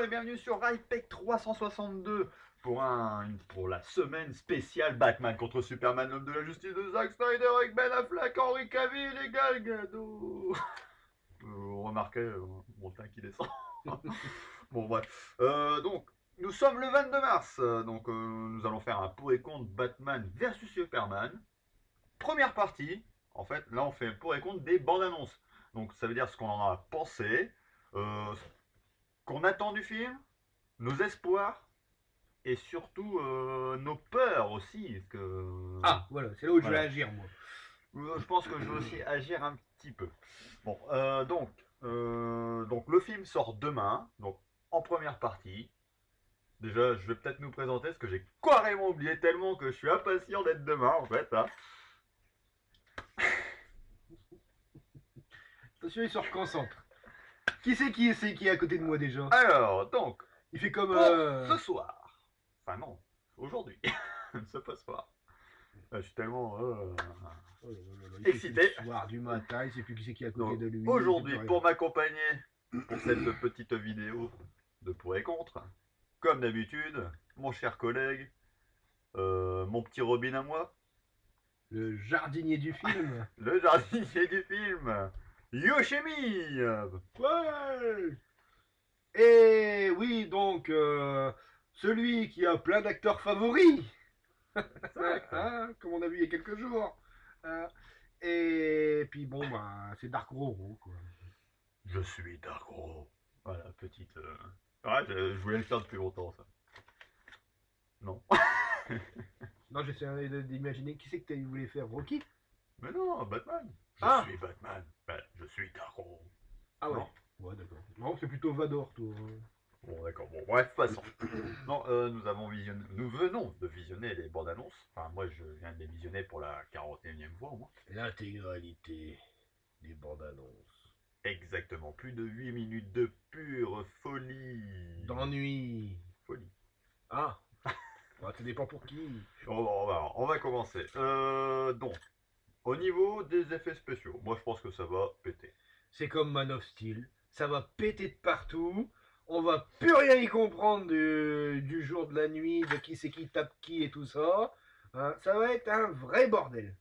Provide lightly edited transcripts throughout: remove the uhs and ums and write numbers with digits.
et bienvenue sur Rypec 362 pour la semaine spéciale Batman contre Superman, l'homme de la justice de Zack Snyder avec Ben Affleck, Henry Cavill et Gal Gadot. Remarquez mon teint qui descend. Bon bref. Donc nous sommes le 22 mars. Nous allons faire un pour et contre Batman versus Superman. Première partie. En fait, là on fait le pour et contre des bandes annonces. Donc ça veut dire ce qu'on en a pensé. Qu'on attend du film, nos espoirs et surtout nos peurs aussi. Ah, voilà, c'est là où je vais Voilà. agir, moi. Je pense que je vais aussi agir un petit peu. Bon, donc le film sort demain, donc en première partie. Déjà, je vais peut-être nous présenter ce que j'ai carrément oublié tellement que je suis impatient d'être demain en fait. Hein. Attention, il se reconcentre. Qui c'est qui est à côté de moi déjà? Alors, donc, Il fait comme... pour ce soir, enfin non, aujourd'hui, ce pas soir. Je suis tellement Oh là là là, il excité. fait le soir du matin, il sait plus qui c'est qui est à côté Donc, de lui. aujourd'hui, pour m'accompagner pour cette petite vidéo de pour et contre, comme d'habitude, mon cher collègue, mon petit Robin à moi, Le jardinier du film. le jardinier du film, Yoshimi. Ouais. Et oui, donc, celui qui a plein d'acteurs favoris. Hein, comme on a vu il y a quelques jours. Hein. Et puis bon, ben, c'est Dark Roro, quoi. Je suis Darkro. Voilà, petite. Ouais, je voulais le faire depuis longtemps, ça. Non. Non, j'essaie d'imaginer qui c'est que tu voulais faire, Rocky. Mais non, Batman. Je suis Batman. Ben, je suis Darkro. Ah ouais. Non. Ouais, d'accord. Non, c'est plutôt Vador, toi. Bon, d'accord. Bon, bref, passons. Non, nous venons de visionner les bandes annonces. Enfin, moi, je viens de les visionner pour la 41e fois au moins. L'intégralité des bandes annonces. Exactement. Plus de 8 minutes de pure folie. D'ennui. Folie. Ah. Ouais, ça dépend pour qui. On va commencer. Donc, au niveau des effets spéciaux, moi, je pense que ça va péter. C'est comme Man of Steel. Ça va péter de partout. On va plus rien y comprendre du jour, de la nuit, de qui c'est qui tape qui et tout ça. Hein, ça va être un vrai bordel.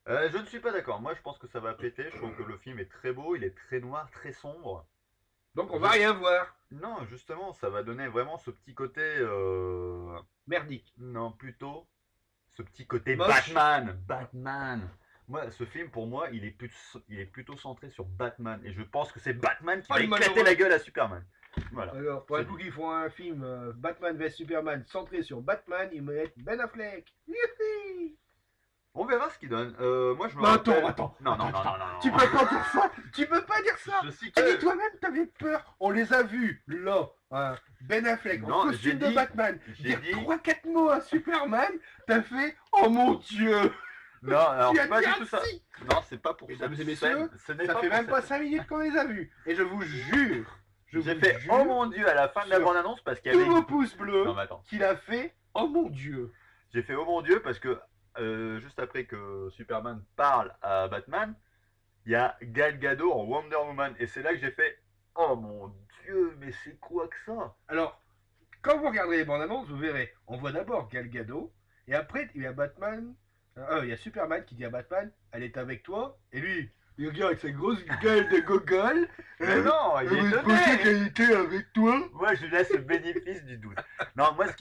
Je ne suis pas d'accord. Moi, je pense que ça va péter. Je trouve que le film est très beau, il est très noir, très sombre. Donc on va rien voir. Non, justement, ça va donner vraiment ce petit côté. Merdique. Non, plutôt ce petit côté Moche. Batman. Batman. Moi, ce film, pour moi, il est plutôt centré sur Batman. Et je pense que c'est Batman qui Oh, va les éclater malheureux. la gueule à Superman. Voilà. Alors, pour un C'est coup dit. qu'ils font un film Batman vs Superman centré sur Batman, ils mettent Ben Affleck. Youpi. On verra ce qu'il donne. Moi, je me Mais rappelle. attends. Non, non, non, non, non, Tu non. peux pas dire ça. Tu peux pas dire ça. Je suis Tu dis que. toi-même, t'avais peur. On les a vus là. Ben Affleck Non, en costume j'ai de dit- Batman. j'ai Dire dit- 3-4 mots à Superman. T'as fait oh mon dieu. Non, alors Tu as c'est pas dit du tout ça. ainsi. Non, c'est pas pour Mesdames cette et messieurs, scène. Ce n'est ça pas fait pour même pas cette- 5 minutes qu'on les a vus. Et je vous jure, J'ai fait oh mon dieu à la fin de la sur bande-annonce parce qu'il y tous avait. vos pouces bleus Non, mais attends. qu'il a fait oh mon dieu. J'ai fait oh mon dieu parce que juste après que Superman parle à Batman, il y a Gal Gadot en Wonder Woman et c'est là que j'ai fait oh mon dieu, mais c'est quoi que ça? Alors, quand vous regarderez les bandes annonces, vous verrez, on voit d'abord Gal Gadot, et après, il y a Batman, il y a Superman qui dit à Batman, elle est avec toi, et lui, il regarde avec sa grosse gueule de gogol, Mais non, il est vous donné. pensez qu'elle était avec toi? Moi, je lui laisse le bénéfice du doute. Non, moi, ce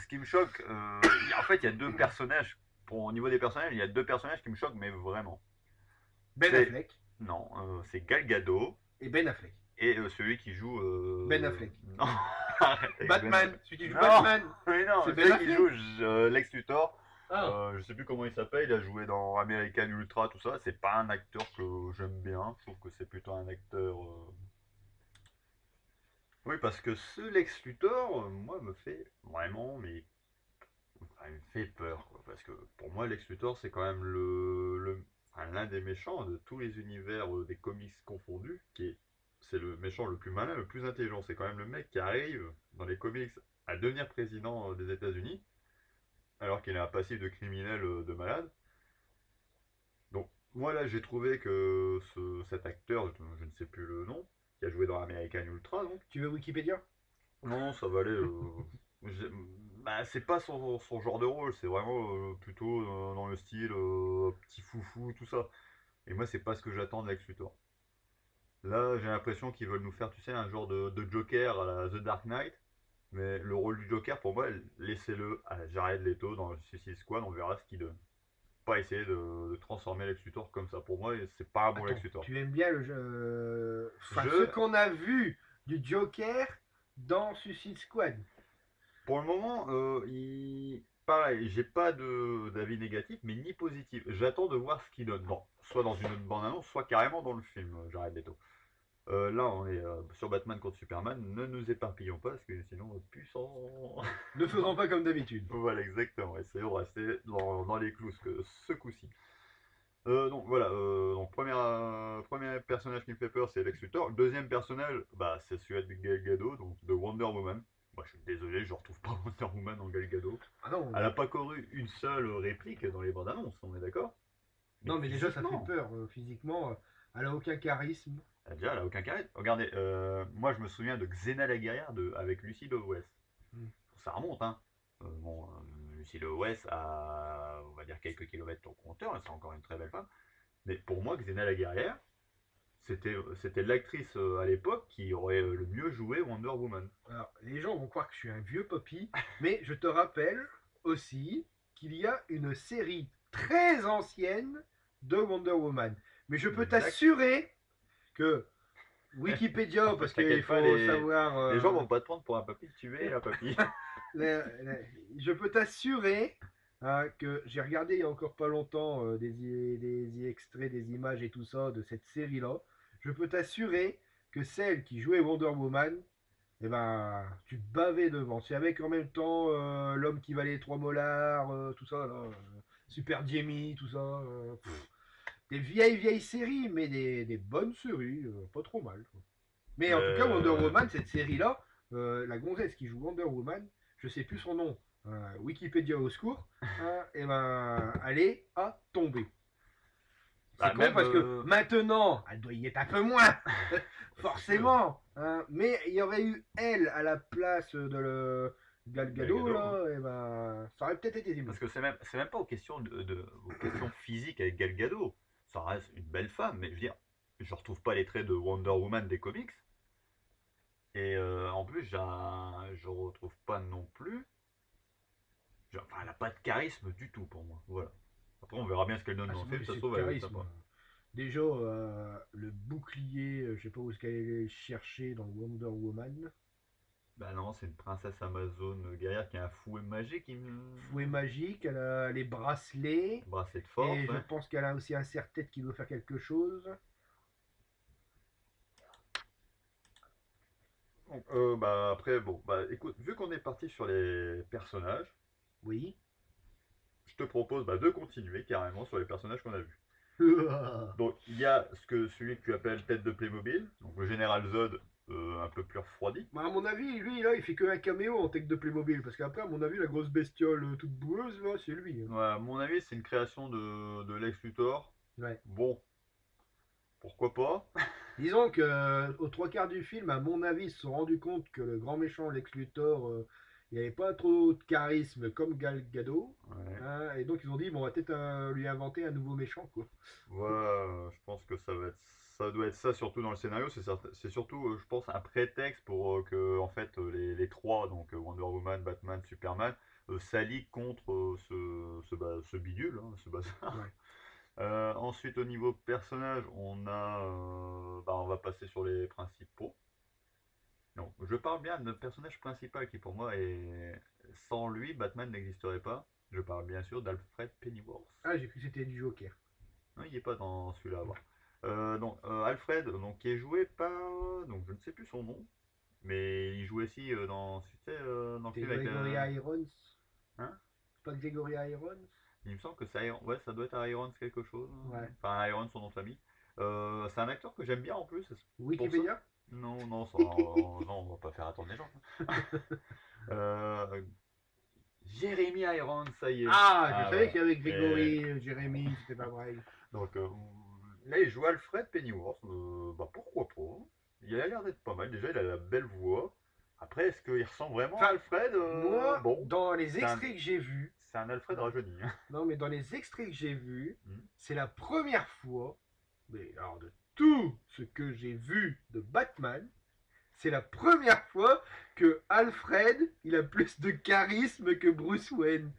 qui me choque, en fait, il y a deux personnages. Au niveau des personnages, il y a deux personnages qui me choquent, mais vraiment. Ben C'est- Affleck, Non, c'est Gal Gadot et Ben Affleck. et celui qui joue. Ben Affleck. Non, arrête avec Ben Batman, Affleck. celui qui joue Non. Batman. Mais non, C'est celui Ben qui Affleck. joue Lex Luthor. Ah, Je sais plus comment il s'appelle, il a joué dans American Ultra, tout ça. C'est pas un acteur que j'aime bien. Je trouve que c'est plutôt un acteur. Oui, parce que ce Lex Luthor, moi, me fait vraiment, mais enfin, il me fait peur, quoi. Parce que pour moi, Lex Luthor, c'est quand même enfin, l'un des méchants de tous les univers des comics confondus, c'est le méchant le plus malin, le plus intelligent. C'est quand même le mec qui arrive dans les comics à devenir président des États-Unis, alors qu'il a un passif de criminel de malade. Donc, moi là, j'ai trouvé que cet acteur, je ne sais plus le nom, qui a joué dans American Ultra, donc. tu veux Wikipédia? Non, ça va aller. j'ai- Bah, c'est pas son genre de rôle, c'est vraiment plutôt dans le style petit foufou, tout ça. Et moi, c'est pas ce que j'attends de Lex Luthor. Là, j'ai l'impression qu'ils veulent nous faire, tu sais, un genre de Joker à la The Dark Knight. Mais le rôle du Joker, pour moi, laissez-le à Jared Leto dans le Suicide Squad, on verra ce qu'il donne. Pas essayer de transformer Lex Luthor comme ça. Pour moi, c'est pas un bon Lex Attends, Luthor. tu aimes bien le jeu. Enfin, ce Je, qu'on a vu du Joker dans Suicide Squad. pour le moment, pareil, j'ai pas d'avis négatif, mais ni positif. J'attends de voir ce qu'il donne. Bon, soit dans une autre bande-annonce, soit carrément dans le film, Jared Leto. Là, on est sur Batman contre Superman. Ne nous éparpillons pas, parce que sinon, on va plus en... Ne faisons pas comme d'habitude. Voilà, exactement. Essayons de rester dans les clous ce coup-ci. Donc voilà, donc premier personnage qui me fait peur, c'est Lex Luthor. Le deuxième personnage, bah, c'est celui de Gal Gadot, donc de Wonder Woman. Moi, je suis désolé, je retrouve pas Wonder Woman en Gal Gadot. Ah non, Elle a pas couru une seule réplique dans les bandes annonces, on est d'accord? Mais non, mais déjà ça fait physiquement, peur. Physiquement, elle a aucun charisme. déjà, elle a aucun charisme. Regardez, moi, je me souviens de Xena la guerrière avec Lucy Lawless. Hmm. Ça remonte, hein. Bon, Lucy Lawless a, on va dire, quelques kilomètres au compteur, c'est encore une très belle femme. Mais pour moi, Xena la guerrière, c'était l'actrice à l'époque qui aurait le mieux joué Wonder Woman. Alors, les gens vont croire que je suis un vieux papy, mais je te rappelle aussi qu'il y a une série très ancienne de Wonder Woman. Mais je peux Exact. t'assurer que Wikipédia, En fait, parce qu'il t'inquiète pas, faut savoir. les gens vont pas te prendre pour un papy, tu es un papy. Les- je peux t'assurer que j'ai regardé il y a encore pas longtemps des extraits, des images et tout ça de cette série-là. Je peux t'assurer que celle qui jouait Wonder Woman, eh ben, tu te bavais devant. C'est avec en même temps l'homme qui valait 3 molars, tout ça, là, Super Jamie, tout ça. Des vieilles séries, mais des bonnes séries, pas trop mal. Mais en tout cas, Wonder Euh, Woman, cette série-là, la gonzesse qui joue Wonder Woman, je sais plus son nom, Wikipédia au secours, et ben, elle est à tomber. C'est Bah, con même, parce que maintenant, elle doit y être un peu moins, c'est sûr, forcément. Mais il y aurait eu elle à la place de le Gal Gal Gadot, Gadot, hein. là, et ben, ça aurait peut-être été mieux. Parce que c'est même pas aux questions aux questions physiques avec Gal Gadot. Ça reste une belle femme, mais je veux dire, je retrouve pas les traits de Wonder Woman des comics. Et en plus, je retrouve pas non plus. Enfin, elle a pas de charisme du tout pour moi. Voilà. Après, on verra bien ce qu'elle donne Ah, dans c'est le moi, film. Ça se c'est le trouve, elle va être charisme. sympa. Déjà, le bouclier, je sais pas où est-ce qu'elle est chercher dans Wonder Woman. Bah non, c'est une princesse amazone guerrière qui a un fouet magique, Fouet magique, elle a les bracelets, bracelet de et force, je ouais. pense qu'elle a aussi un serre-tête qui doit faire quelque chose. Donc, bah après, bon, bah écoute, vu qu'on est parti sur les personnages, Oui. je te propose bah, de continuer carrément sur les personnages qu'on a vus. Bah, Donc il y a celui que tu appelles tête de Playmobil, donc le général Zod, un peu plus refroidi. à mon avis, lui, là, il fait que un caméo en tech de Playmobil, parce qu'après, à mon avis, la grosse bestiole toute boueuse, là, c'est lui, hein. Ouais, à mon avis, c'est une création de Lex Luthor. Ouais. Bon, pourquoi pas. Disons que aux 3 quarts du film, à mon avis, ils se sont rendus compte que le grand méchant Lex Luthor, il avait pas trop de charisme comme Gal Gadot, Ouais. hein, et donc ils ont dit, bon, on va peut-être lui inventer un nouveau méchant, quoi. Voilà, je pense que ça doit être ça surtout dans le scénario. C'est surtout, je pense, un prétexte pour que en fait les trois, donc Wonder Woman, Batman, Superman, s'allient contre ce bidule, hein, ce bazar. Ouais. Ensuite, au niveau personnage, on va passer sur les principaux. Donc, je parle bien de notre personnage principal qui pour moi est, sans lui, Batman n'existerait pas. Je parle bien sûr d'Alfred Pennyworth. Ah, j'ai cru que c'était du Joker. Non, il n'est pas dans celui-là à voir. Donc Alfred, donc qui est joué par, donc je ne sais plus son nom, mais il joue aussi dans, tu sais, dans le C'était film avec, Gregory Irons. hein, C'est pas Gregory Irons? il me semble que c'est ouais, ça doit être Irons quelque chose, hein. Ouais. Enfin Irons son nom de famille. C'est un acteur que j'aime bien en plus, c'est pour ça. Wikipédia? Non, non, non, on va pas faire attendre les gens. Euh, Jeremy Irons, ça y est. Ah, je Ah savais voilà. qu'il y avait Et Grégory, Jérémy, c'était pas vrai. donc là, il joue Alfred Pennyworth. Bah pourquoi pas? Il a l'air d'être pas mal. Déjà, il a la belle voix. Après, est-ce qu'il ressemble vraiment à Enfin, Alfred? moi, Bon, dans les c'est un, extraits que j'ai vus, c'est un Alfred rajeuni, hein. non mais dans les extraits que j'ai vus, Hmm. c'est la première fois, mais alors de tout ce que j'ai vu de Batman, c'est la première fois que Alfred, il a plus de charisme que Bruce Wayne.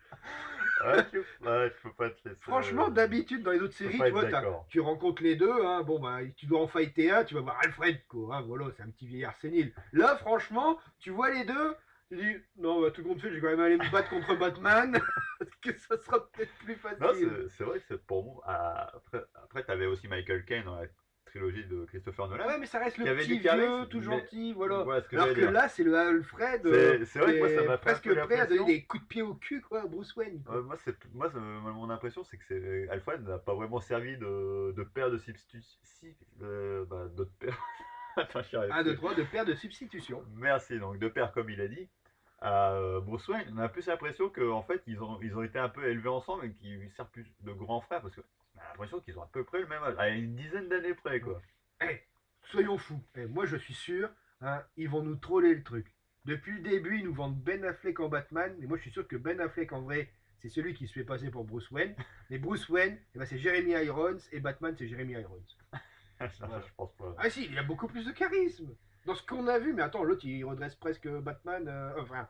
Ouais, je peux pas te laisser. Franchement, d'habitude, dans les autres Je peux séries, pas tu être vois, d'accord. tu rencontres les deux, hein, bon, bah, tu dois en fighter un, tu vas voir Alfred, quoi, hein, voilà, c'est un petit vieillard sénile. Là, franchement, tu vois les deux, tu dis, non, bah, tout compte fait, je vais quand même aller me battre contre Batman, parce que ça sera peut-être plus Non, facile. c'est vrai que c'est pour moi. Après, t'avais aussi Michael Caine dans la trilogie de Christopher Nolan, Ouais, mais ça reste qui le avait du petit vieux, charisme, tout mais gentil, voilà. voilà ce que Alors j'allais que dire. là, c'est le Alfred C'est qui vrai que moi, ça est m'a fait un peu presque prêt à donner l'impression. des coups de pied au cul, quoi, à Bruce Wayne, quoi. Mon impression, c'est que Alfred n'a pas vraiment servi de père de substitution. Si, d'autre père. Attends, j'y arrive 1, 2, plus. 3, de paire de substitution. Merci, donc de père, comme il a dit, à Bruce Wayne. On a plus l'impression qu'en fait, ils ont été un peu élevés ensemble et qu'ils servent plus de grands frères parce que on a l'impression qu'ils ont à peu près le même âge, à une dizaine d'années près, quoi. Eh, soyons fous. Eh, moi, je suis sûr, hein, ils vont nous troller le truc. Depuis le début, ils nous vendent Ben Affleck en Batman, mais moi, je suis sûr que Ben Affleck, en vrai, c'est celui qui se fait passer pour Bruce Wayne. Mais Bruce Wayne, eh ben, c'est Jeremy Irons, et Batman, c'est Jeremy Irons. Non, Voilà. je pense pas. Ah si, il a beaucoup plus de charisme. Dans ce qu'on a vu, mais attends, l'autre, il redresse presque Batman. Enfin,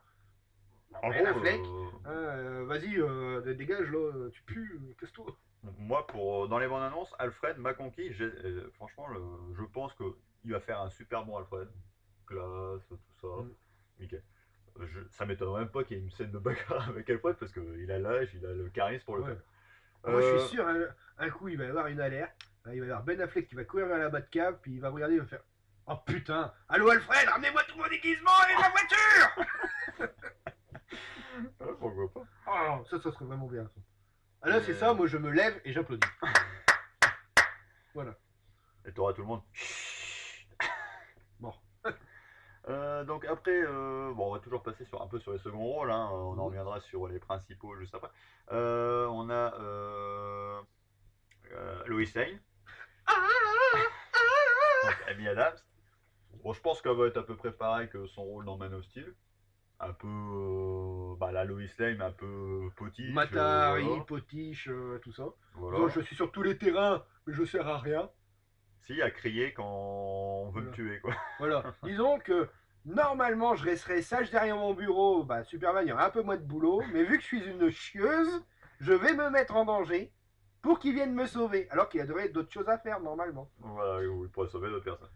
En Ben gros, Affleck, hein, vas-y, dégage, là, tu pues, casse-toi. moi, dans les bandes annonces, Alfred m'a conquis. Franchement, je pense qu'il va faire un super bon Alfred. Classe, tout ça. Mm. Nickel. Ça m'étonnerait même pas qu'il y ait une scène de bagarre avec Alfred parce qu'il a l'âge, il a le charisme pour le Ouais. faire. Ah, moi, je suis Euh, sûr, un coup, il va y avoir une alerte. Hein, il va y avoir Ben Affleck qui va courir vers la Batcave, puis il va regarder, il va faire Oh putain, allô Alfred, ramenez-moi tout mon déguisement et ma voiture. pourquoi pas. Oh, ça serait vraiment bien. Ça. Ah là, c'est ça, moi je me lève et j'applaudis. Voilà. Et t'auras tout le monde. Bon. Donc après, bon, on va toujours passer un peu sur les seconds rôles, hein. On en Mhm. reviendra sur les principaux juste après. On a Lois Lane, donc Amy Adams. Bon, je pense qu'elle va être à peu près pareil que son rôle dans Man of Steel. Un peu, la Lois Lane, un peu potiche, Matari, voilà. potiche, tout ça. Disons, Voilà. je suis sur tous les terrains, mais je sers à rien. Si, à crier quand on veut me Voilà. tuer, quoi. Voilà. Disons que normalement, je resterais sage derrière mon bureau. Bah, Superman, il y aura un peu moins de boulot. Mais vu que je suis une chieuse, je vais me mettre en danger pour qu'il vienne me sauver. Alors qu'il y a d'autres choses à faire normalement. Voilà, où il pourrait sauver d'autres personnes.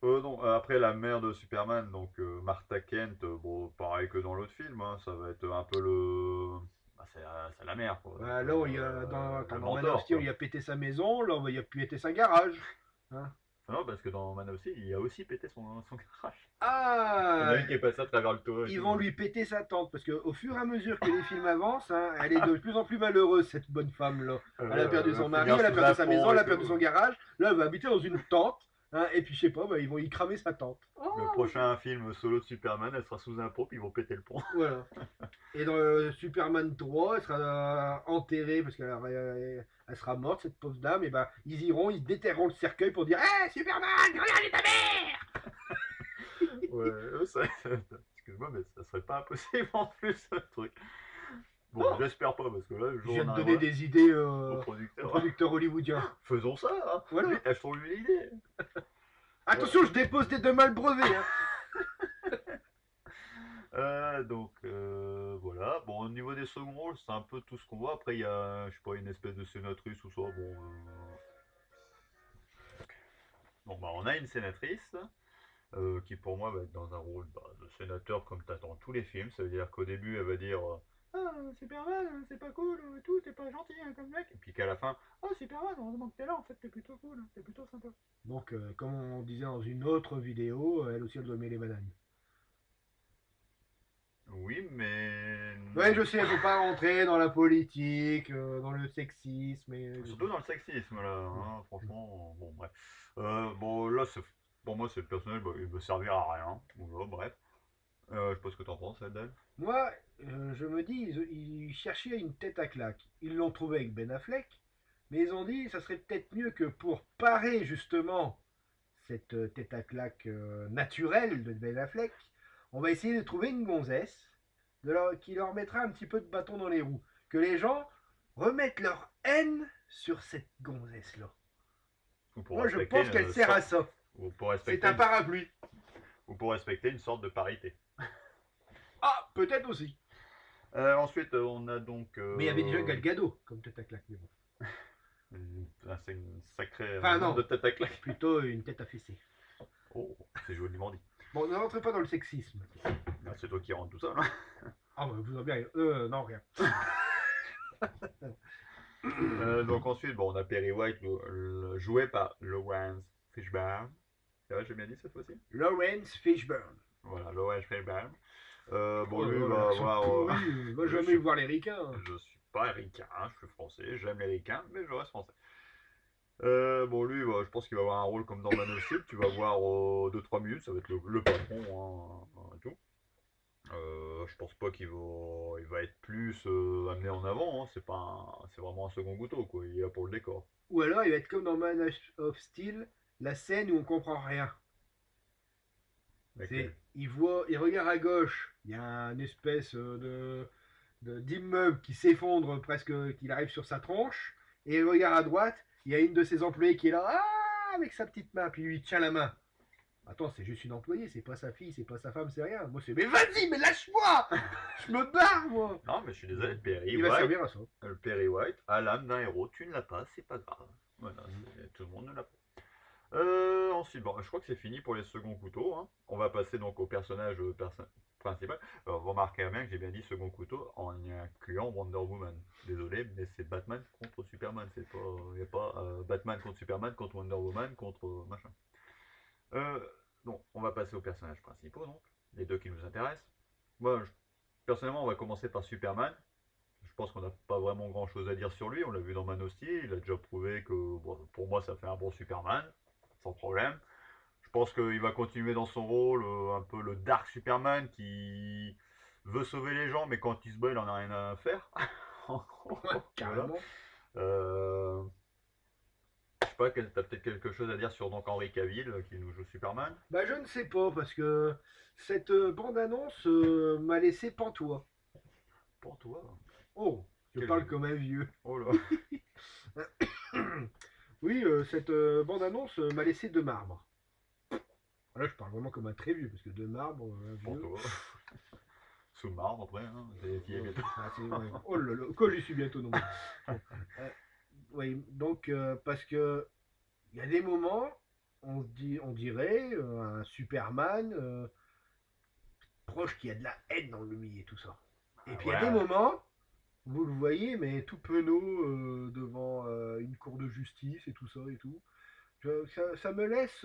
Non, après la mère de Superman, donc Martha Kent, bon, pareil que dans l'autre film, hein, ça va être un peu c'est la mère, quoi. Bah, Donc, là, il y a, le dans Man of mentor, Steel, quoi. il a pété sa maison. Là, il a pété sa garage. Hein. Non, parce que dans Man of Steel, il a aussi pété son crash. Il y en a Ah, une qui est passée à travers le toit et ils tout. vont lui péter sa tante. Parce qu'au fur et à mesure que les films avancent, hein, elle est de plus en plus malheureuse, cette bonne femme-là. Elle a perdu son mari, Finir elle a sous perdu un sa maison, pont elle et a perdu tout. son garage. Là, elle va habiter dans une tente. Hein, et puis, je sais pas, bah, ils vont y cramer sa tente. Le Oh, prochain film solo de Superman, elle sera sous un pont, puis ils vont péter le pont. voilà. Et dans Superman 3, elle sera enterrée parce elle sera morte, cette pauvre dame. Et ben, ils iront, ils déterreront le cercueil pour dire Hé, Superman, regardez ta mère. Ouais, excuse-moi, mais ça serait pas impossible en plus, ce truc. Bon, Non, j'espère pas, parce que là, le je jour où viens on de en a donner un des idées au aux producteur. producteurs hollywoodiens. Faisons ça, hein. Voilà. Vite, achetons-lui l'idée. Attention, je dépose des deux mal brevets. Hein. Voilà. Bon, au niveau des seconds rôles, c'est un peu tout ce qu'on voit. Après, il y a, je sais pas, une espèce de sénatrice ou ça. Bon, bah, on a une sénatrice qui, pour moi, va être dans un rôle de sénateur comme t'attends tous les films. Ça veut dire qu'au début, elle va dire Ah, Superman, c'est pas cool, tout, t'es pas gentil hein, comme mec. Et puis qu'à la fin, Ah, Superman, heureusement que t'es là, en fait, t'es plutôt cool, t'es plutôt sympa. Donc, comme on disait dans une autre vidéo, elle aussi, elle doit aimer les bananes. Oui, mais. Ouais, je sais, faut pas rentrer dans la politique, dans le sexisme. Surtout dans le sexisme, là, hein, franchement, bon, bref. Bon, là, pour moi, c'est personnel, bah, il veut servir à rien. Voilà, bref. Je sais pas ce que t'en penses, Adèle. Moi, je me dis, ils cherchaient une tête à claque. Ils l'ont trouvé avec Ben Affleck, mais ils ont dit, ça serait peut-être mieux que pour parer justement cette tête à claque naturelle de Ben Affleck, on va essayer de trouver une gonzesse qui leur mettra un petit peu de bâton dans les roues. Que les gens remettent leur haine sur cette gonzesse-là. Ou pour Moi, je respecter pense qu'elle sert à ça. ou pour C'est respecter un parapluie. ou pour respecter une sorte de parité. Ah, peut-être aussi. Ensuite, on a donc. Mais il y avait déjà Gal Gadot comme tête à claque. Mais bon. C'est une sacrée Enfin, nombre non. de tête à claque. Plutôt une tête à fessée. Oh, c'est joliment dit. Bon, ne rentrez pas dans le sexisme. Ah, c'est toi qui rentres tout ça, là. Ah, bah, vous avez bien. Non, rien. Donc ensuite, bon, on a Perry White, joué par Lawrence Fishburne. Ça va, j'ai bien dit cette fois-ci. Lawrence Fishburne. Voilà, Lawrence Fishburne. Bon, Oh lui là va là, l'accent avoir. pourri, va je jamais suis- voir les ricains. Je suis pas ricain, je suis français, j'aime les ricains, mais je reste français. Bon, lui, je pense qu'il va avoir un rôle comme dans Man of Steel. Tu vas voir 2-3 minutes, ça va être le patron, et tout. Je pense pas il va être plus amené en avant. Hein. C'est vraiment un second couteau, quoi. Il est là pour le décor. Ou alors il va être comme dans Man of Steel, la scène où on comprend rien. Laquelle? Il regarde à gauche, il y a une espèce d'immeuble qui s'effondre presque, qu'il arrive sur sa tronche, et il regarde à droite, il y a une de ses employées qui est là, avec sa petite main, puis lui tient la main. Attends, c'est juste une employée, c'est pas sa fille, c'est pas sa femme, c'est rien. Moi c'est, mais vas-y, mais lâche-moi. Je me barre, moi. Non, mais je suis désolé, Perry Il va White. servir à ça. Perry White a l'âme d'un héros. Tu ne l'as pas, c'est pas grave. Voilà, tout le monde ne l'a pas. Ensuite, bon, je crois que c'est fini pour les seconds couteaux. Hein. On va passer donc au personnage principal. Alors, vous remarquerez bien que j'ai bien dit second couteau en y incluant Wonder Woman. Désolé, mais c'est Batman contre Superman. Il n'y a pas Batman contre Superman, contre Wonder Woman, contre machin. Donc, on va passer aux personnages principaux, donc. Les deux qui nous intéressent. Moi, personnellement, on va commencer par Superman. Je pense qu'on n'a pas vraiment grand chose à dire sur lui. On l'a vu dans Man of Steel. Il a déjà prouvé que, bon, pour moi, ça fait un bon Superman, sans problème. Je pense qu'il va continuer dans son rôle, un peu le Dark Superman qui veut sauver les gens, mais quand il se bat, il en a rien à faire. Carrément. Voilà. Je sais pas, t'as peut-être quelque chose à dire sur donc Henry Cavill qui nous joue Superman. Bah je ne sais pas, parce que cette bande-annonce m'a laissé pantois. Pour toi. Oh, je Quel parle jeu. comme un vieux. Oh là. Oui, cette bande-annonce m'a laissé de marbre. Là, je parle vraiment comme un très vieux, parce que de marbre, un Pour vieux. toi. Sous le marbre après, hein. T'y es bientôt. Ouais. Oh là là, quand j'y suis bientôt, non. Oui, donc, parce que il y a des moments, on dirait un Superman proche qui a de la haine dans le milieu et tout ça. Et puis il y a des moments, vous le voyez, mais tout penaud devant une cour de justice et tout ça et tout. Ça me laisse.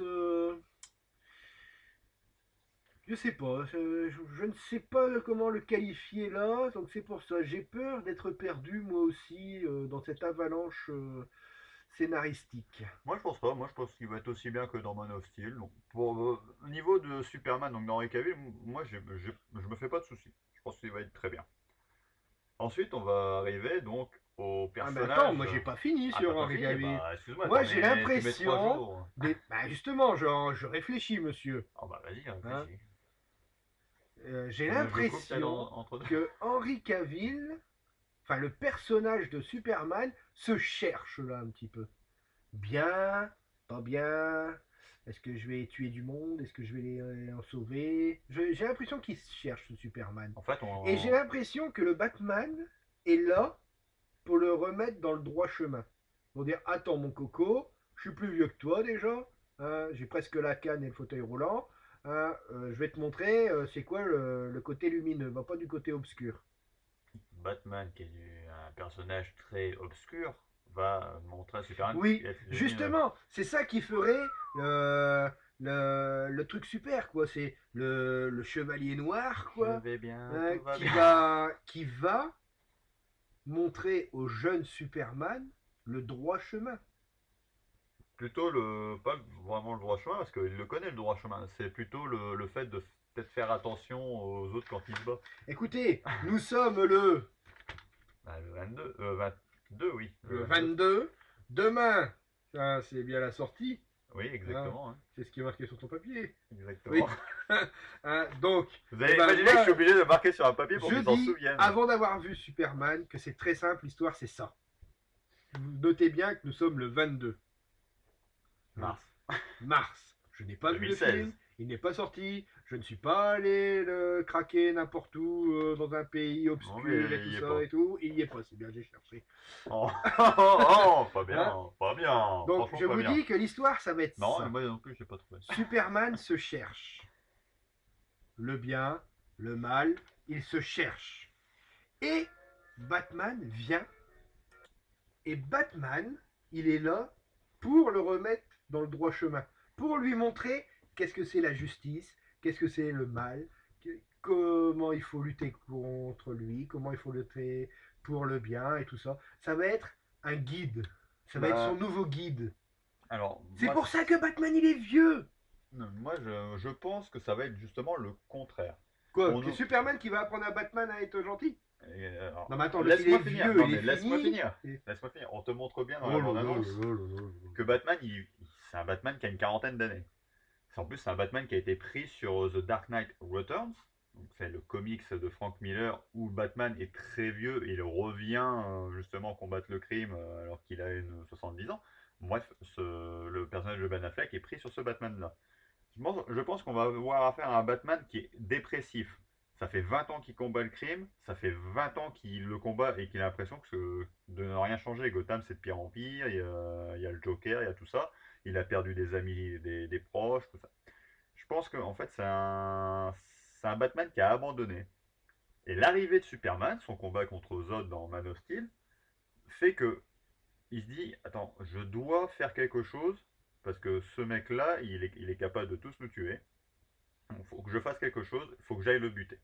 Je sais pas, je ne sais pas comment le qualifier là, donc c'est pour ça. J'ai peur d'être perdu moi aussi dans cette avalanche scénaristique. Moi je pense pas, moi je pense qu'il va être aussi bien que dans Man of Steel. Donc, au niveau de Superman, donc dans Henry Cavill, moi je me fais pas de soucis. Je pense qu'il va être très bien. Ensuite on va arriver donc au Ah mais personnage. attends, moi j'ai pas fini Ah, sur t'as pas Henry fini. Cavill. Bah, excuse-moi, Moi t'en j'ai mets- tu mets 3 l'impression. jours. Bah justement, je réfléchis, monsieur. Ah bah vas-y, Hein réfléchis. J'ai Je coupe l'impression entre deux. que Henry Cavill, enfin le personnage de Superman, se cherche là un petit peu. Bien, pas bien. Est-ce que je vais tuer du monde? Est-ce que je vais en sauver? J'ai l'impression qu'il se cherche ce Superman. En fait, Et j'ai l'impression que le Batman est là pour le remettre dans le droit chemin. Pour dire, attends mon coco, je suis plus vieux que toi déjà, hein, j'ai presque la canne et le fauteuil roulant, hein, je vais te montrer c'est quoi le côté lumineux, va pas du côté obscur. Batman, qui est un personnage très obscur, va montrer à Superman. Oui, qu'il est devenu, justement, c'est ça qui ferait le truc super, quoi. C'est le chevalier noir, Je quoi, vais bien, hein, tout va bien. qui va montrer au jeune Superman le droit chemin. Plutôt pas vraiment le droit chemin, parce qu'il le connaît le droit chemin. C'est plutôt le fait de peut-être faire attention aux autres quand ils se battent. Écoutez, nous sommes le Bah, le 22, 22, oui. le 22. Demain, ça c'est bien la sortie. Oui, exactement. Hein. C'est ce qui est marqué sur ton papier. Oui. Exactement. Donc, Vous avez eh ben, imaginé que je moi, suis obligé de marquer sur un papier pour je qu'ils s'en dis, souviennent. avant d'avoir vu Superman, que c'est très simple, l'histoire c'est ça. Vous notez bien que nous sommes le 22 Mars. mars. Je n'ai pas vu le 2016. film, il n'est pas sorti, je ne suis pas allé le craquer n'importe où dans un pays Non, mais obscur et il tout y est ça pas. et tout. Il n'y est pas, c'est bien, j'ai cherché. Oh, oh, oh, pas Hein. bien, pas bien, Donc, franchement je pas vous bien. dis que l'histoire, ça va être Non, mais ça. moi non plus, j'ai pas trouvé. Superman se cherche. Le bien, le mal, il se cherche. Et Batman vient. Et Batman, il est là pour le remettre dans le droit chemin. Pour lui montrer qu'est-ce que c'est la justice, qu'est-ce que c'est le mal, comment il faut lutter contre lui, comment il faut lutter pour le bien et tout ça. Ça va être un guide. Ça va être son Bah, nouveau guide. alors, C'est pour ça que Batman, il est vieux. moi je pense que ça va être justement le contraire. Quoi? On C'est nous- Superman qui va apprendre à Batman à être gentil? alors, Non mais attends, l'autre il est laisse-moi finir. vieux, Non, il est mais laisse-moi fini. finir. Laisse-moi finir. On te montre bien dans la Oh là là là bande-annonce là là là. que Batman, c'est un Batman qui a une quarantaine d'années. En plus, c'est un Batman qui a été pris sur The Dark Knight Returns. Donc, c'est le comics de Frank Miller où Batman est très vieux et il revient justement combattre le crime alors qu'il a 70 ans. Bref, le personnage de Ben Affleck est pris sur ce Batman-là. Je pense qu'on va avoir affaire à un Batman qui est dépressif. Ça fait 20 ans qu'il combat le crime, ça fait 20 ans qu'il le combat et qu'il a l'impression de ne rien changer. Gotham, c'est de pire en pire, il y a le Joker, il y a tout ça. Il a perdu des amis, des proches, tout ça. Je pense qu'en fait, c'est un Batman qui a abandonné. Et l'arrivée de Superman, son combat contre Zod dans Man of Steel, fait que il se dit, attends, je dois faire quelque chose parce que ce mec-là, il est capable de tous nous tuer. Il faut que je fasse quelque chose, il faut que j'aille le buter.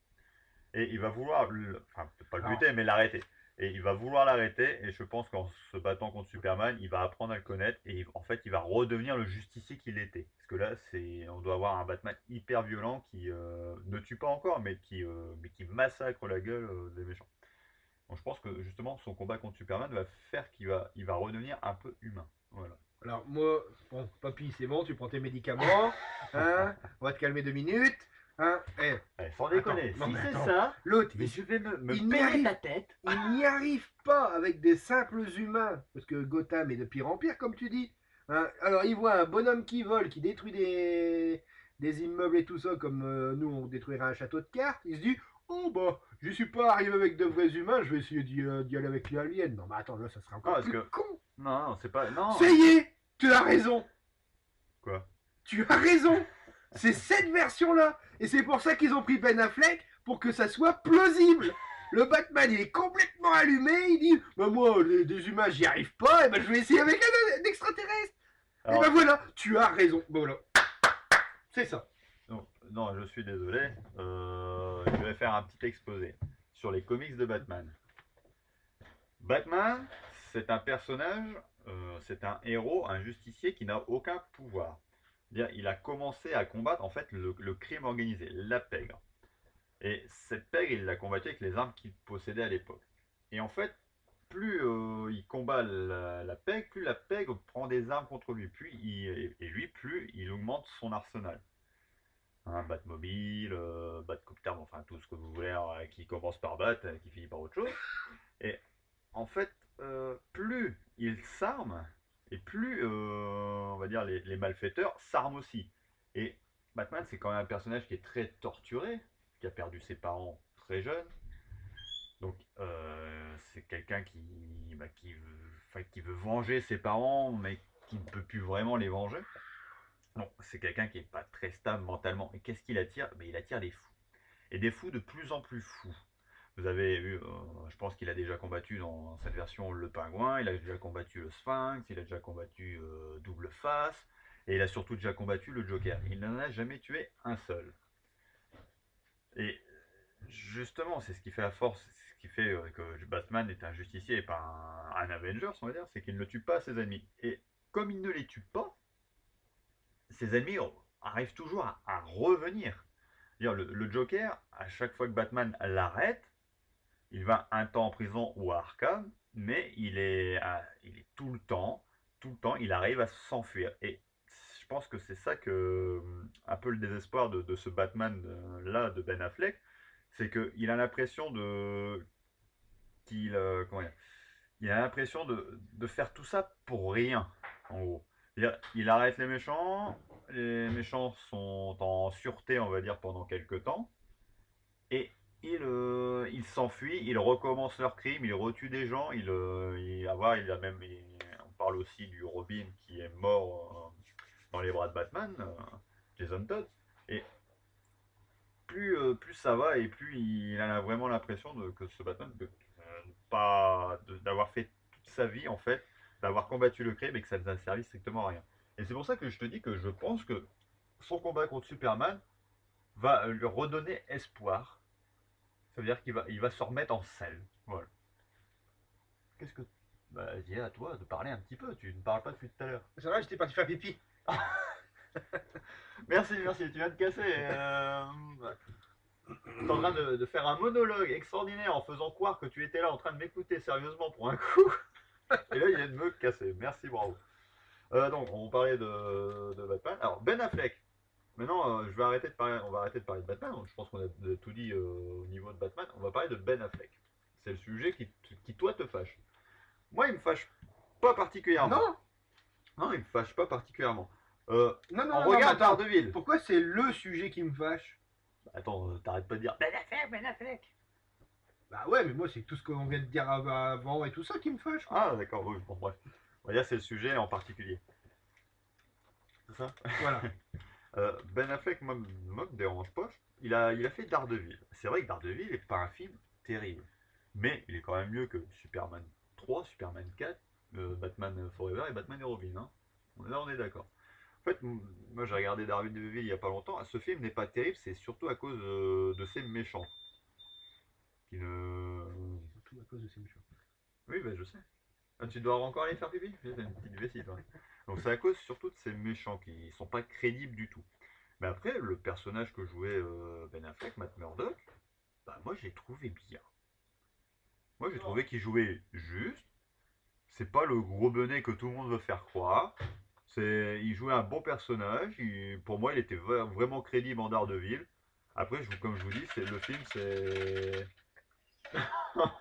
Et il va vouloir, enfin, peut-être pas le Alors, buter, mais l'arrêter. Et il va vouloir l'arrêter, et je pense qu'en se battant contre Superman, il va apprendre à le connaître, et en fait, il va redevenir le justicier qu'il était. Parce que là, on doit avoir un Batman hyper violent qui ne tue pas encore, mais qui massacre la gueule des méchants. Donc je pense que justement, son combat contre Superman va faire il va redevenir un peu humain. Voilà. alors moi, bon, papy, c'est bon, tu prends tes médicaments, hein, on va te calmer 2 minutes, hein, Sans attends, déconner, non si mais c'est attends, ça, l'autre, mais je vais me il n'y payer arrive, ta tête. il n'y arrive pas avec des simples humains, parce que Gotham est de pire en pire, comme tu dis, hein. Alors il voit un bonhomme qui vole, qui détruit des immeubles et tout ça, comme nous on détruirait un château de cartes, il se dit, oh bah, je suis pas arrivé avec de vrais humains, je vais essayer d'y aller avec les aliens. Non mais attends, là ça serait Non, encore parce plus que. con. Non, non, c'est pas. Non. Ça y est, tu as raison. Quoi? Tu as raison. C'est cette version-là. Et c'est pour ça qu'ils ont pris Ben Affleck, pour que ça soit plausible. Le Batman, il est complètement allumé. Il dit, bah moi, des humains, j'y arrive pas. Et ben je vais essayer avec un extraterrestre. Et Alors, ben voilà, tu as raison. Bon, voilà. C'est ça. non, non, je suis désolé. Je vais faire un petit exposé sur les comics de Batman. Batman, c'est un personnage, c'est un héros, un justicier qui n'a aucun pouvoir. C'est-à-dire, il a commencé à combattre en fait le crime organisé, la pègre. Et cette pègre, il l'a combattue avec les armes qu'il possédait à l'époque. Et en fait, plus il combat la pègre, plus la pègre prend des armes contre lui. Et lui, plus il augmente son arsenal. Hein, Batmobile, Batcopter, enfin tout ce que vous voulez, qui commence par Bat, qui finit par autre chose. Et en fait, plus il s'arme, et plus, on va dire, les malfaiteurs s'arment aussi. Et Batman, c'est quand même un personnage qui est très torturé, qui a perdu ses parents très jeunes. Donc, c'est quelqu'un qui veut venger ses parents, mais qui ne peut plus vraiment les venger. Donc, c'est quelqu'un qui n'est pas très stable mentalement. Et qu'est-ce qu'il attire? Ben, il attire des fous. Et des fous de plus en plus fous. Vous avez vu, je pense qu'il a déjà combattu dans cette version le pingouin, il a déjà combattu le sphinx, il a déjà combattu Double Face, et il a surtout déjà combattu le Joker. Il n'en a jamais tué un seul. Et justement, c'est ce qui fait la force, c'est ce qui fait que Batman est un justicier et pas un Avenger, on va dire, c'est qu'il ne tue pas ses ennemis. Et comme il ne les tue pas, ses ennemis arrivent toujours à revenir. Le Joker, à chaque fois que Batman l'arrête, il va un temps en prison ou à Arkham, mais il est tout le temps, il arrive à s'enfuir. Et je pense que c'est ça que un peu le désespoir de ce Batman là de Ben Affleck, c'est qu'il a l'impression de qu'il comment dire, il a l'impression de faire tout ça pour rien, en gros. C'est-à-dire, il arrête les méchants sont en sûreté, on va dire, pendant quelques temps, et il s'enfuit, il recommence leur crime, il retue des gens, il a même, on parle aussi du Robin qui est mort dans les bras de Batman, Jason Todd, et plus ça va et plus il a vraiment l'impression que ce Batman d'avoir fait toute sa vie en fait, d'avoir combattu le crime et que ça ne a servi strictement à rien. Et c'est pour ça que je te dis que je pense que son combat contre Superman va lui redonner espoir. Ça veut dire il va se remettre en selle. Voilà. Qu'est-ce que. Bah, dis à toi de parler un petit peu, tu ne parles pas depuis tout à l'heure. Ça va, j'étais parti faire pipi. Merci, merci, tu viens de casser. T'es en train de faire un monologue extraordinaire en faisant croire que tu étais là en train de m'écouter sérieusement pour un coup. Et là, il vient de me casser. Merci, bravo. Donc, on parlait de Batman. Alors, Ben Affleck. Maintenant, on va arrêter de parler de Batman. Je pense qu'on a tout dit au niveau de Batman. On va parler de Ben Affleck. C'est le sujet qui, toi, te fâche. Moi, il me fâche pas particulièrement. Non, Non, il me fâche pas particulièrement. non, non, On non, regarde mais attends. Daredevil. Pourquoi c'est le sujet qui me fâche? Attends, t'arrêtes pas de dire Ben Affleck, Ben Affleck. Bah ouais, mais moi c'est tout ce qu'on vient de dire avant et tout ça qui me fâche, quoi. Ah, d'accord, oui, bon, bref. On va dire c'est le sujet en particulier. C'est ça? Voilà. Ben Affleck, moi, me dérange pas. Il a fait Daredevil. C'est vrai que Daredevil n'est pas un film terrible. Mais il est quand même mieux que Superman 3, Superman 4, Batman Forever et Batman et Robin. Hein. Là, on est d'accord. En fait, moi j'ai regardé Daredevil il y a pas longtemps. Ce film n'est pas terrible, c'est surtout à cause de ses méchants. Qui ne... Surtout à cause de ces méchants. Oui, bah, je sais. Ah, tu dois encore aller faire pipi? J'ai fait une petite vessie, toi. Donc c'est à cause surtout de ces méchants qui sont pas crédibles du tout. Mais après, le personnage que jouait Ben Affleck, Matt Murdock, bah moi j'ai trouvé bien. Moi j'ai trouvé qu'il jouait juste. C'est pas le gros benet que tout le monde veut faire croire. Il jouait un bon personnage. Pour moi, il était vraiment crédible en Daredevil. Après, comme je vous dis, le film, c'est.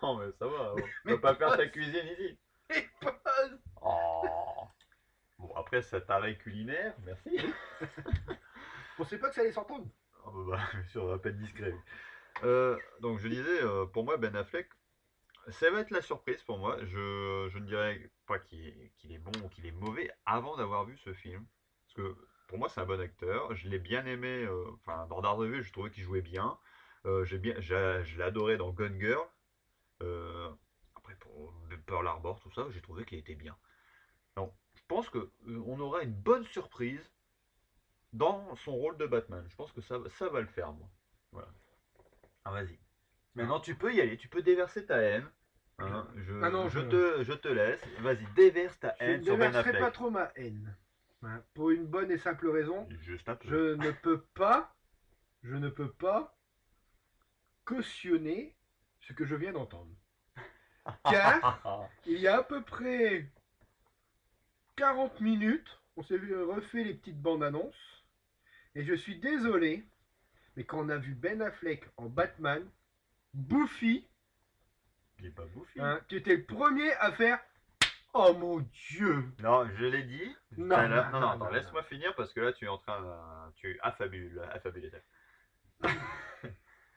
Non, mais ça va. On va pas faire ta cuisine ici. Et pas... Oh. Bon, après cet arrêt culinaire, merci. Je pensais pas que ça allait s'entendre. Oh, bah, bien sûr, on va pas être discret. Donc je disais, pour moi, Ben Affleck, ça va être la surprise pour moi. Je ne dirais pas qu'il est bon ou qu'il est mauvais avant d'avoir vu ce film. Parce que pour moi, c'est un bon acteur. Je l'ai bien aimé. Enfin, dans Daredevil, je trouvais qu'il jouait bien. Je l'ai adoré dans Gone Girl. Après, pour Pearl Harbor, tout ça, j'ai trouvé qu'il était bien. Donc, je pense que on aura une bonne surprise dans son rôle de Batman. Je pense que ça va le faire, moi. Voilà. Ah, vas-y. Maintenant, tu peux y aller, tu peux déverser ta haine. Hein, Ah non, je te laisse. Vas-y, déverse ta Je haine ne sur Ben déverserai Affleck. pas trop ma haine. Hein, pour une bonne et simple raison, Juste un peu. je ne peux pas cautionner ce que je viens d'entendre. Car il y a à peu près 40 minutes, on s'est refait les petites bandes annonces. Et je suis désolé, mais quand on a vu Ben Affleck en Batman, Buffy, Il est pas bouffi. hein, tu étais le premier à faire oh mon Dieu! Non, je l'ai dit. Non, Ah, non, là, non, non, attends, non, laisse-moi finir parce que là, tu es en train. Tu affabules.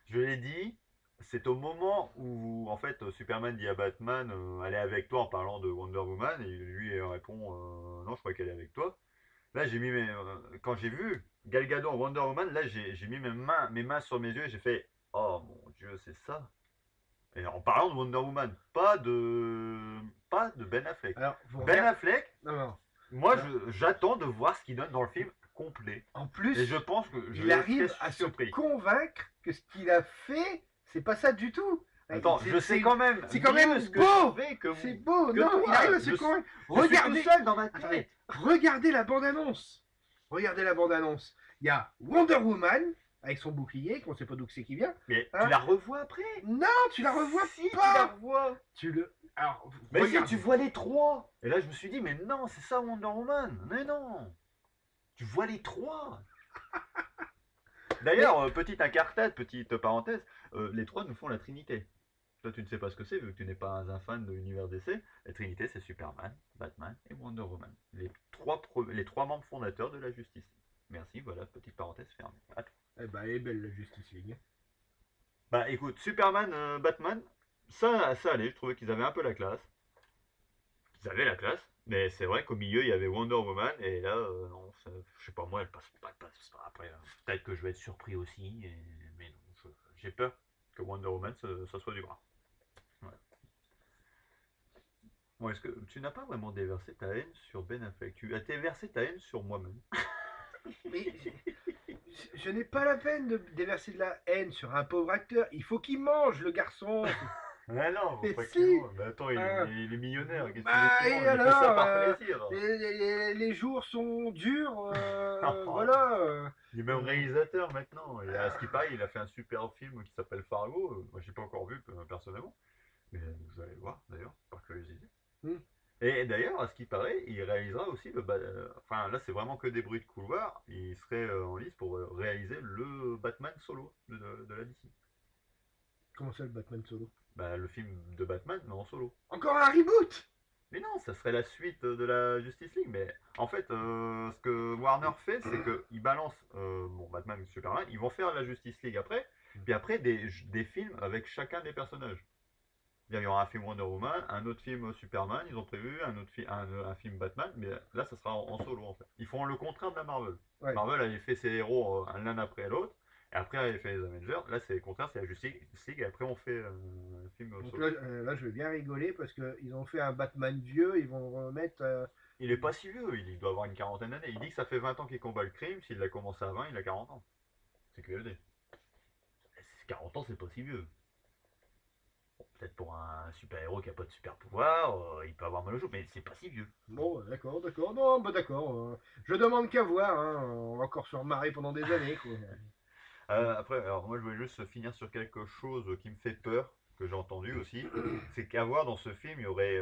Je l'ai dit. C'est au moment où, en fait, Superman dit à Batman, elle est avec toi en parlant de Wonder Woman, et lui répond, non, je crois qu'elle est avec toi. Là, quand j'ai vu Gal Gadot en Wonder Woman, là, j'ai mis mes mains sur mes yeux et j'ai fait, oh mon Dieu, c'est ça. Et en parlant de Wonder Woman, pas de Ben Affleck. Alors, Ben Affleck, non, non. moi, j'attends de voir ce qu'il donne dans le film complet. En plus, Et je pense que je il arrive serai à se surpris. convaincre que ce qu'il a fait, c'est pas ça du tout. Attends, je sais quand même. C'est quand même mieux ce que beau. je fais que vous. C'est beau, que non, toi, il arrive à se je convaincre. Je suis Regardez, tout seul dans ma attendez, tête. regardez la bande-annonce. Regardez la bande-annonce. Il y a Wonder Woman avec son bouclier, qu'on sait pas d'où c'est qui vient. Mais Hein? tu la revois après. Non, tu la revois Si, tu pas. la revois. Tu le. Alors, Mais si, regarde. tu vois les trois. Et là, je me suis dit, mais non, c'est ça Wonder Woman. Mais non. Tu vois les trois. D'ailleurs, petite incartade, petite parenthèse, les trois nous font la Trinité. Toi, tu ne sais pas ce que c'est, vu que tu n'es pas un fan de l'univers DC. La Trinité, c'est Superman, Batman et Wonder Woman. Les trois membres fondateurs de la Justice. Merci, voilà, petite parenthèse fermée. À toi. Eh ben, elle est belle la Justice League. Bah écoute, Superman, Batman, ça allait, je trouvais qu'ils avaient un peu la classe. Ils avaient la classe, mais c'est vrai qu'au milieu, il y avait Wonder Woman, et là, non, je sais pas, moi, elle passe pas. Après, peut-être que je vais être surpris aussi, mais non, j'ai peur que Wonder Woman, ça soit du gras. Ouais. Bon, est-ce que tu n'as pas vraiment déversé ta haine sur Ben Affleck? Tu as déversé ta haine sur moi-même. Mais je n'ai pas la peine de déverser de la haine sur un pauvre acteur. Il faut qu'il mange, le garçon. Ah non, Mais pas si. qu'il mange. Mais attends, Hein. il est millionnaire. Qu'est-ce que tu veux Bah, qu'il et mange? Il fait ça alors par plaisir. les jours sont durs. Voilà. Il est même réalisateur maintenant. Et à ce qui paraît, il a fait un super film qui s'appelle Fargo. Moi, j'ai pas encore vu personnellement. Mais vous allez le voir d'ailleurs, par curiosité. Hmm. Et d'ailleurs, à ce qui paraît, il réalisera aussi enfin, là, c'est vraiment que des bruits de couloir. Il serait en lice pour réaliser le Batman solo de la DC. Comment ça, le Batman solo? Bah, le film de Batman, mais en solo. Encore un reboot? Mais non, ça serait la suite de la Justice League. Mais en fait, ce que Warner fait, c'est qu'ils balancent bon, Batman et Superman. Ils vont faire la Justice League après. Puis après, des films avec chacun des personnages. Il y aura un film Wonder Woman, un autre film Superman, ils ont prévu, un film Batman, mais là, ça sera en solo en fait. Ils font le contraire de la Marvel. Ouais. Marvel avait fait ses héros l'un après l'autre, et après, elle avait fait les Avengers. Là, c'est le contraire, c'est la Justice League, et après, on fait un film Donc solo. là, je vais bien rigoler parce qu'ils ont fait un Batman vieux, ils vont remettre. Il est pas si vieux, il doit avoir une quarantaine d'années. Il dit que ça fait 20 ans qu'il combat le crime, s'il a commencé à 20, il a 40 ans. C'est QLD. 40 ans, c'est pas si vieux. Bon, peut-être pour un super-héros qui a pas de super pouvoir, il peut avoir mal au jour, mais c'est pas si vieux. Bon, d'accord, d'accord. Non, bah d'accord. Je demande qu'à voir. Hein. On va encore se remarrer pendant des années. Quoi. Après, alors moi je voulais juste finir sur quelque chose qui me fait peur, que j'ai entendu aussi, c'est qu'à voir dans ce film, il y aurait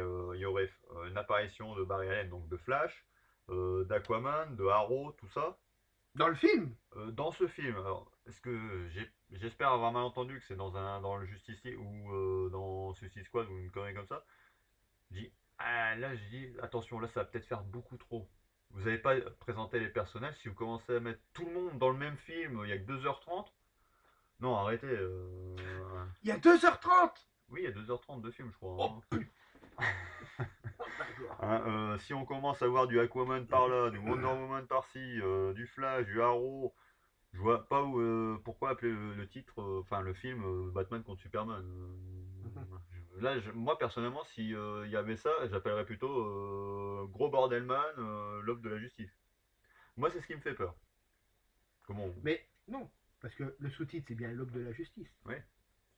une apparition de Barry Allen, donc de Flash, d'Aquaman, de Arrow, tout ça, Dans le film? dans ce film. Alors, est-ce que j'espère avoir mal entendu que c'est dans le Justicier ou dans Suicide Squad ou une connerie comme ça. Je dis, ah, là je dis, attention, là ça va peut-être faire beaucoup trop. Vous n'avez pas présenté les personnages, si vous commencez à mettre tout le monde dans le même film, il y a que 2h30. Non, arrêtez. Il y a 2h30. Oui, il y a 2h30 de film, je crois. Oh putain. Si on commence à voir du Aquaman par là, du Wonder Woman par-ci, du Flash, du Arrow, je vois pas pourquoi appeler le titre, enfin le film Batman contre Superman. Là, moi personnellement, si il y avait ça, j'appellerais plutôt Gros Bordelman, l'aube de la justice. Moi, c'est ce qui me fait peur. Comment Mais non, parce que le sous-titre c'est bien l'aube de la justice. Ouais.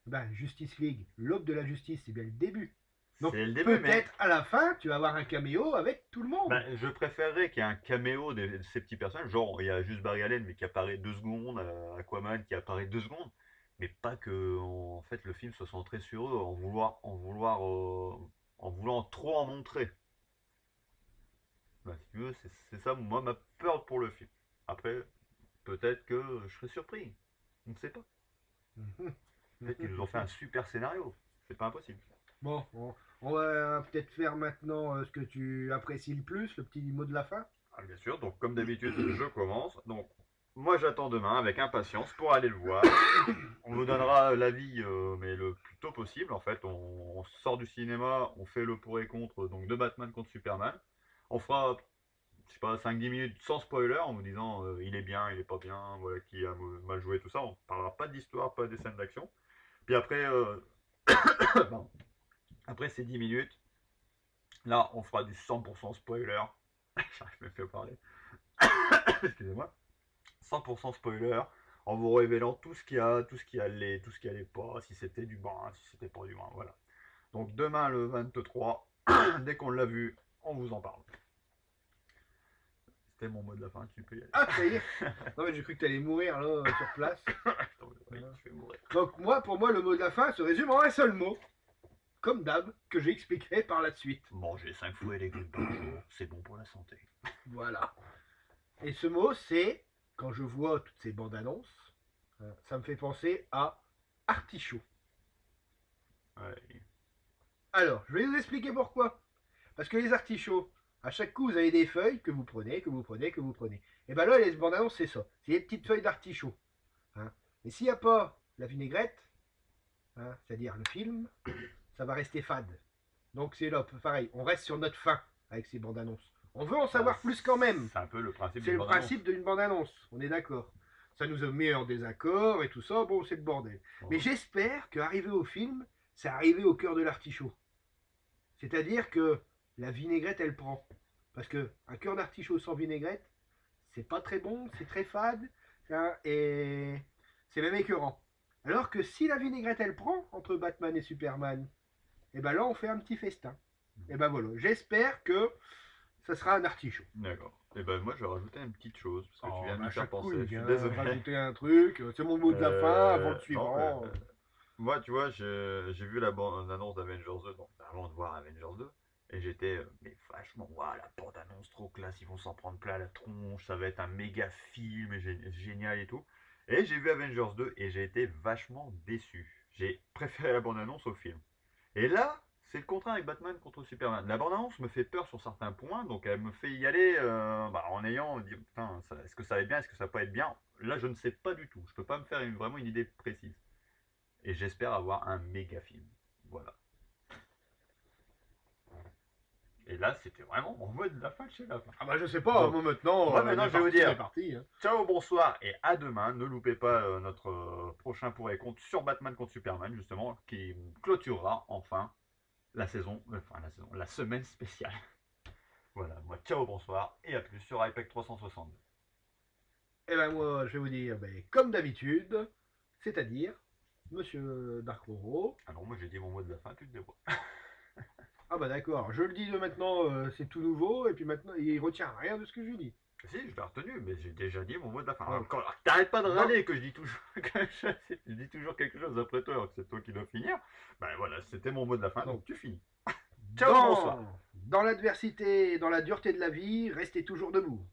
Ben, Justice League, l'aube de la justice, c'est bien le début. Donc C'est le début, mais peut-être à la fin, tu vas avoir un caméo avec tout le monde. je préférerais qu'il y ait un caméo de ces petits personnages. Genre, il y a juste Barry Allen, mais qui apparaît 2 secondes, Aquaman qui apparaît 2 secondes, mais pas que en fait le film soit centré sur eux, en voulant trop en montrer. Si tu veux, c'est ça, moi, ma peur pour le film. Après, peut-être que je serais surpris. On ne sait pas. Peut-être qu'ils nous ont fait un super scénario. C'est pas impossible. Bon, on va peut-être faire maintenant ce que tu apprécies le plus, le petit mot de la fin. Ah, bien sûr, donc comme d'habitude, je commence. Donc, moi j'attends demain avec impatience pour aller le voir. On vous donnera l'avis, mais le plus tôt possible. En fait, on sort du cinéma, on fait le pour et contre donc de Batman contre Superman. On fera, je sais pas, 5-10 minutes sans spoiler en vous disant il est bien, il est pas bien, voilà, qui a mal joué, tout ça. On parlera pas d'histoire, pas des scènes d'action. Puis après, pardon. Après ces 10 minutes, là, on fera du 100% spoiler. J'arrive même plus à parler. Excusez-moi. 100% spoiler, en vous révélant tout ce qu'il y a, tout ce qui allait, tout ce qui allait pas, si c'était du brin, si c'était pas du brin, voilà. Donc demain le 23, dès qu'on l'a vu, on vous en parle. C'était mon mot de la fin, tu peux y aller. Ah, ça y est. Non, mais j'ai cru que tu allais mourir là, sur place. Oui, je vais mourir. Donc, pour moi, le mot de la fin se résume en un seul mot. Comme d'hab, que j'ai expliqué par la suite. Manger 5 fois et légumes par jour, c'est bon pour la santé. Voilà. Et ce mot, c'est, quand je vois toutes ces bandes annonces, ça me fait penser à artichaut. Ouais. Alors, je vais vous expliquer pourquoi. Parce que les artichauts, à chaque coup, vous avez des feuilles que vous prenez, que vous prenez, que vous prenez. Et ben là, les bandes annonces, c'est ça. C'est des petites feuilles d'artichaut. Hein. Mais s'il n'y a pas la vinaigrette, c'est-à-dire le film, ça va rester fade. Donc c'est là, pareil, on reste sur notre faim avec ces bandes annonces. On veut en Bah, savoir plus quand même. c'est un peu le principe C'est d'une le bande-annonce. principe d'une bande annonce, on est d'accord. Ça nous a mis en désaccord et tout ça, bon, c'est le bordel. Bon. Mais j'espère qu'arriver au film, c'est arrivé au cœur de l'artichaut. C'est-à-dire que la vinaigrette, elle prend. Parce que un cœur d'artichaut sans vinaigrette, c'est pas très bon, c'est très fade, et c'est même écœurant. Alors que si la vinaigrette, elle prend entre Batman et Superman, et ben là, on fait un petit festin. Et ben voilà, j'espère que ça sera un artichaut. D'accord. Et ben moi je vais rajouter une petite chose parce que tu viens de me faire Chaque coup, penser. il Je suis vient désolé. rajouter un truc, c'est mon mot de la fin avant le Non, suivant. moi tu vois, j'ai vu la bande-annonce d'Avengers 2, donc avant de voir Avengers 2, et j'étais mais vachement, waouh, la bande-annonce trop classe, ils vont s'en prendre plein la tronche, ça va être un méga film génial et tout. Et j'ai vu Avengers 2 et j'ai été vachement déçu. J'ai préféré la bande-annonce au film. Et là, c'est le contraire avec Batman contre Superman. La bande-annonce me fait peur sur certains points, donc elle me fait y aller en ayant dit putain, est-ce que ça va être bien, est-ce que ça va pas être bien. Là, je ne sais pas du tout. Je peux pas me faire vraiment une idée précise. Et j'espère avoir un méga film. Voilà. Et là, c'était vraiment mon mot de la fin de chez la fin. Ah bah je sais pas, Donc, moi maintenant, moi maintenant, je vais vous dire, c'est parti. ciao, bonsoir et à demain. Ne loupez pas notre prochain pour et contre sur Batman contre Superman, justement, qui clôturera enfin la semaine spéciale. Voilà, moi, ciao, bonsoir et à plus sur iPad 360. Et ben moi, je vais vous dire, comme d'habitude, c'est-à-dire, Monsieur Dark Roro. Alors, moi, j'ai dit mon mot de la fin, tu te débrouilles. Ah bah d'accord, je le dis de maintenant, c'est tout nouveau, et puis maintenant, il retient rien de ce que je dis. Si, je l'ai retenu, mais j'ai déjà dit mon mot de la fin. Ouais. Alors, t'arrêtes pas de râler que je dis toujours je dis toujours quelque chose après toi, alors que c'est toi qui dois finir. Ben voilà, c'était mon mot de la fin, donc tu finis. Ciao, bonsoir. Dans l'adversité et dans la dureté de la vie, restez toujours debout.